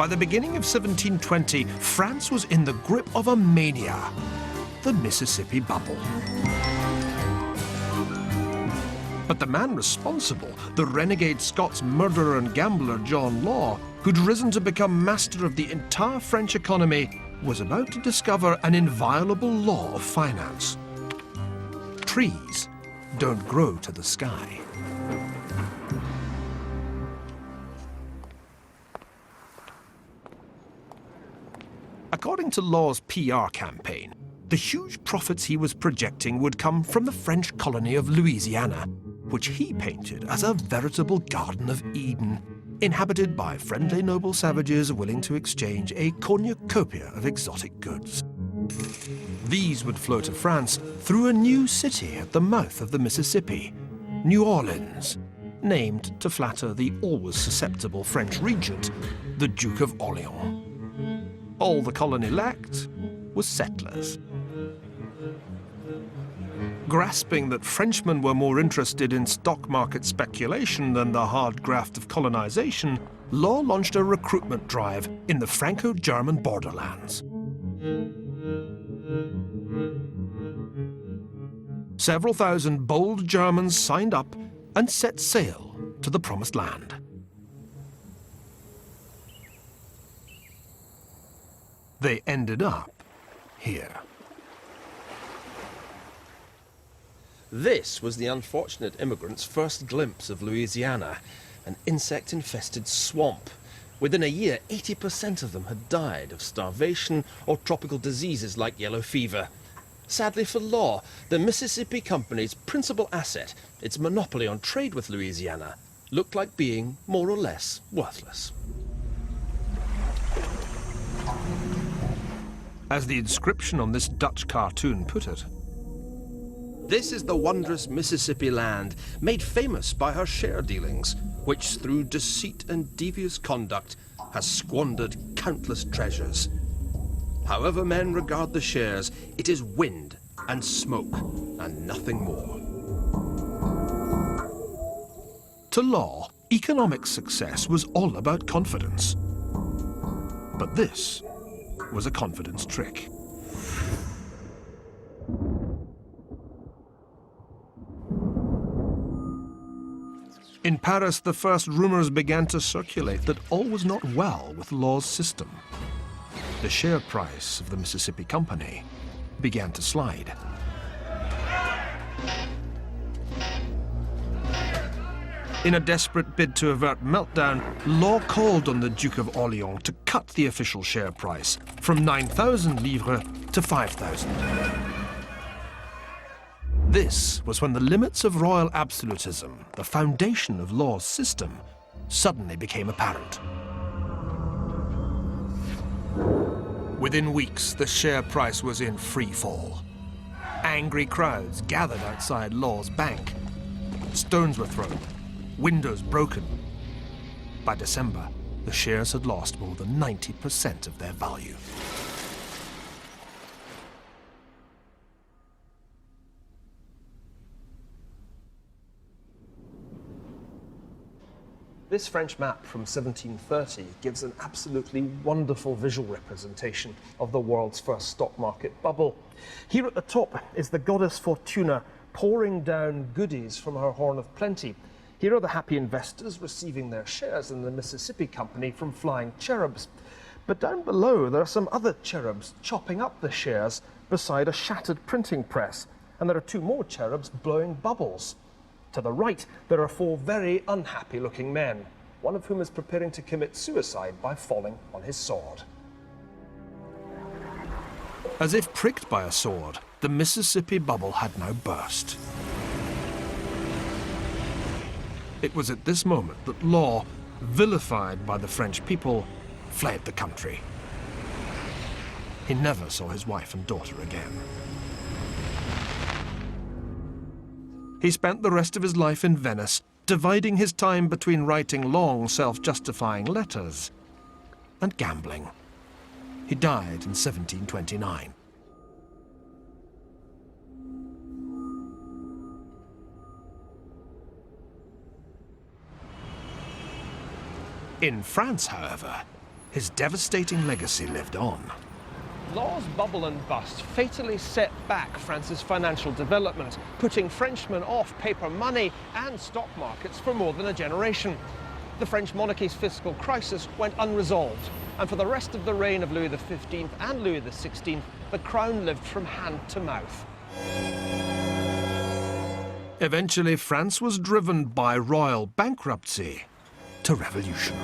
By the beginning of 1720, France was in the grip of a mania, the Mississippi Bubble. But the man responsible, the renegade Scots murderer and gambler John Law, who'd risen to become master of the entire French economy, was about to discover an inviolable law of finance. Trees don't grow to the sky. According to Law's PR campaign, the huge profits he was projecting would come from the French colony of Louisiana, which he painted as a veritable Garden of Eden, inhabited by friendly noble savages willing to exchange a cornucopia of exotic goods. These would flow to France through a new city at the mouth of the Mississippi, New Orleans, named to flatter the always susceptible French regent, the Duke of Orleans. All the colony lacked was settlers. Grasping that Frenchmen were more interested in stock market speculation than the hard graft of colonization, Law launched a recruitment drive in the Franco-German borderlands. Several thousand bold Germans signed up and set sail to the promised land. They ended up here. This was the unfortunate immigrants' first glimpse of Louisiana, an insect-infested swamp. Within a year, 80% of them had died of starvation or tropical diseases like yellow fever. Sadly for Law, the Mississippi Company's principal asset, its monopoly on trade with Louisiana, looked like being more or less worthless. As the inscription on this Dutch cartoon put it, "This is the wondrous Mississippi land, made famous by her share dealings, which through deceit and devious conduct has squandered countless treasures. However men regard the shares, it is wind and smoke and nothing more." to Law, economic success was all about confidence. But this was a confidence trick. In Paris, the first rumors began to circulate that all was not well with Law's system. The share price of the Mississippi Company began to slide. In a desperate bid to avert meltdown, Law called on the Duke of Orleans to cut the official share price from 9,000 livres to 5,000. This was when the limits of royal absolutism, the foundation of Law's system, suddenly became apparent. Within weeks, the share price was in free fall. Angry crowds gathered outside Law's bank. Stones were thrown, windows broken. By December, the shares had lost more than 90% of their value. This French map from 1730 gives an absolutely wonderful visual representation of the world's first stock market bubble. Here at the top is the goddess Fortuna pouring down goodies from her horn of plenty. Here are the happy investors receiving their shares in the Mississippi Company from flying cherubs. But down below there are some other cherubs chopping up the shares beside a shattered printing press, and there are two more cherubs blowing bubbles. To the right, there are four very unhappy-looking men, one of whom is preparing to commit suicide by falling on his sword. As if pricked by a sword, the Mississippi bubble had now burst. It was at this moment that Law, vilified by the French people, fled the country. He never saw his wife and daughter again. He spent the rest of his life in Venice, dividing his time between writing long, self-justifying letters and gambling. He died in 1729. In France, however, his devastating legacy lived on. Law's bubble and bust fatally set back France's financial development, putting Frenchmen off paper money and stock markets for more than a generation. The French monarchy's fiscal crisis went unresolved, and for the rest of the reign of Louis XV and Louis XVI, the crown lived from hand to mouth. Eventually, France was driven by royal bankruptcy to revolution.